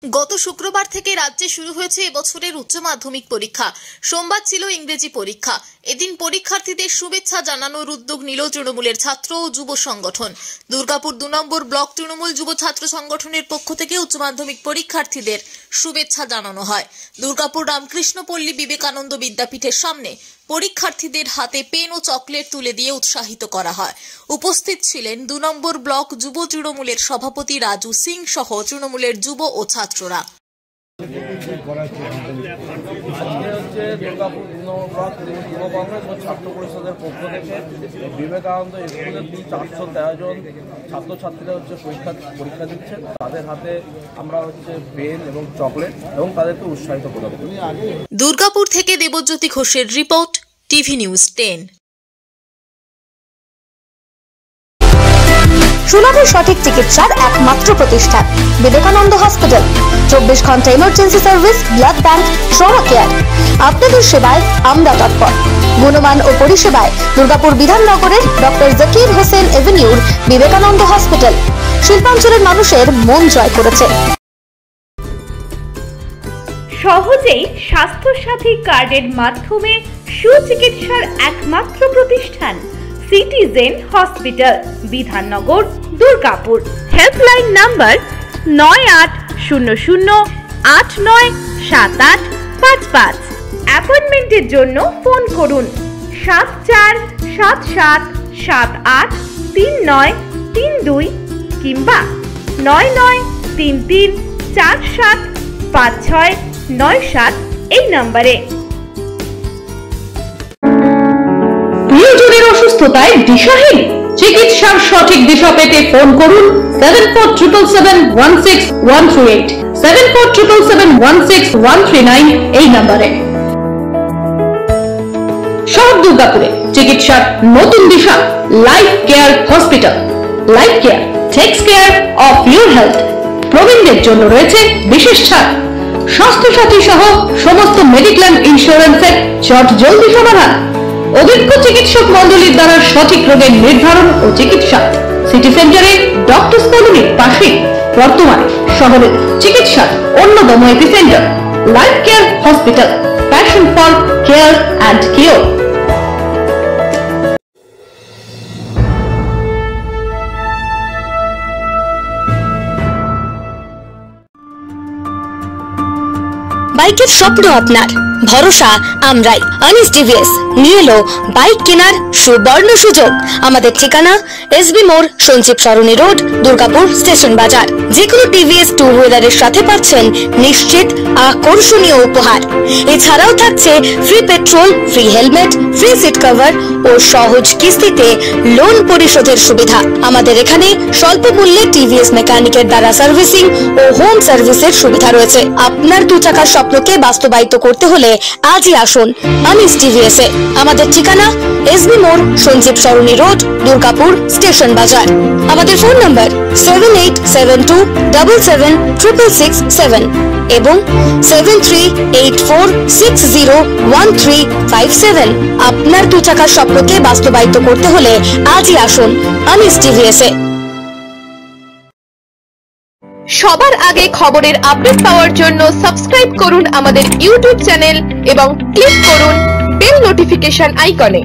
গত শুক্রবার থেকে রাজ্যে শুরু হয়েছে এবছরের উচ্চ মাধ্যমিক পরীক্ষা। সোমবার ছিল ইংরেজি পরীক্ষা। এদিন পরীক্ষার্থীদের শুভেচ্ছা জানানোর উদ্যোগ নিল তৃণমূলের ছাত্র ও যুব সংগঠন। দুর্গাপুর 2 নম্বর ব্লক তৃণমূল যুব ছাত্র সংগঠনের পক্ষ থেকে উচ্চ মাধ্যমিক পরীক্ষার্থীদের শুভেচ্ছা জানানো হয়। দুর্গাপুর রামকৃষ্ণপল্লী বিবেকানন্দ বিদ্যাপীঠের সামনে পরীক্ষার্থীদের হাতে পেন ও চকলেট তুলে দিয়ে উৎসাহিত করা হয়। উপস্থিত ছিলেন 2 নম্বর ব্লক যুব তৃণমূলের সভাপতি রাজু সিং সহ তৃণমূলের যুব ও ছাত্ররা। দুর্গাপুর 2 নম্বর ব্লক যুব কংগ্রেস ও ছাত্র পরিষদের পক্ষ থেকে বিবেকানন্দ স্কুলের 413 জন ছাত্রছাত্রীরা পরীক্ষা দিচ্ছে। তাদের হাতে আমরা পেন এবং চকলেট এবং তাদেরকে উৎসাহিত করা। দুর্গাপুর থেকে দেবজ্যোতি ঘোষের রিপোর্ট, টিভি নিউজ 10। সুলভে সঠিক চিকিৎসার একমাত্র প্রতিষ্ঠান বিবেকানন্দ হসপিটাল। 24 ঘন্টা emergency service, blood bank, trauma care. আপনাদের সেবায় আমরা তৎপর। গুণমান ও পরিষেবায় দুর্গাপুর বিধাননগরের ডক্টর জাকির হোসেন এভিনিউর বিবেকানন্দ হসপিটাল শিল্পাঞ্চলের মানুষের মন জয় করেছে। সহজেই স্বাস্থ্যসাথী কার্ডের মাধ্যমে সুচিকিৎসার একমাত্র প্রতিষ্ঠান citizen hospital, Bidhannagar, Durgapur. Helpline number 9800897855। অ্যাপয়েন্টমেন্টের জন্য ফোন করুন 7477783932 কিংবা 9933475697 এই নম্বরে। প্রিয়জনের অসুস্থতায় দিশাহীন? চিকিৎসার সঠিক দিশা পেতে ফোন করুন 7477716138, 7477716139 এই নম্বরে। শহর দুর্গাপুরে চিকিৎসার নতুন দিশা Life Care hospital. Life Care takes care of your health. প্রবীণদের জন্য রয়েছে বিশেষ ছাড়। স্বাস্থ্যসাথী সহ সমস্ত মেডিক্লেম ইন্স্যুরেন্সের জলদি সমাধান। অভিজ্ঞ চিকিৎসক মন্ডলীর দ্বারা সঠিক রোগের নির্ধারণ ও চিকিৎসা। সিটি সেন্টারে ডক্টরস কলোনির পাশে বর্তমানে শহরের চিকিৎসার অন্যতম epicentre life Care hospital, passion for care and cure. বাইকের স্বপ্ন আপনার, ভরসা আমরাই। আনিস টিভিএস নিয়ে এলো বাইক কেনার সুবর্ণ সুযোগ। আমাদের ঠিকানা এসবি মোড়, সঞ্জীব সরণি রোড, দুর্গাপুর স্টেশন বাজার। যেকোনো টিভিএস 2 হুইলারের সাথে পাচ্ছেন নিশ্চিত আকর্ষণীয় উপহার। এছাড়াও থাকছে free petrol, free helmet, free seat cover ও সহজ কিস্তিতে লোন পরিশোধের সুবিধা। আমাদের এখানে স্বল্প মূল্যে টিভিএস মেকানিকের দ্বারা সার্ভিসিং ও হোম সার্ভিসের সুবিধা রয়েছে। আপনার 2 চাকার স্বপ্নকে বাস্তবায়িত করতে হলে আজই আসুন আনিস টিভিএস এ। আমাদের ঠিকানা এসবি মোড়, সঞ্জীব সরণি রোড, দুর্গাপুর স্টেশন বাজার। আমাদের ফোন নাম্বার 7872776667 এবং 7384601357। আপনার 2 চাকার স্বপ্নকে বাস্তবায়িত করতে হলে আজই আসুন আনিস টিভিএস এ। সবার আগে খবরের আপডেট পাওয়ার জন্য সাবস্ক্রাইব করুন আমাদের ইউটিউব চ্যানেল এবং ক্লিক করুন বেল নোটিফিকেশন আইকনে।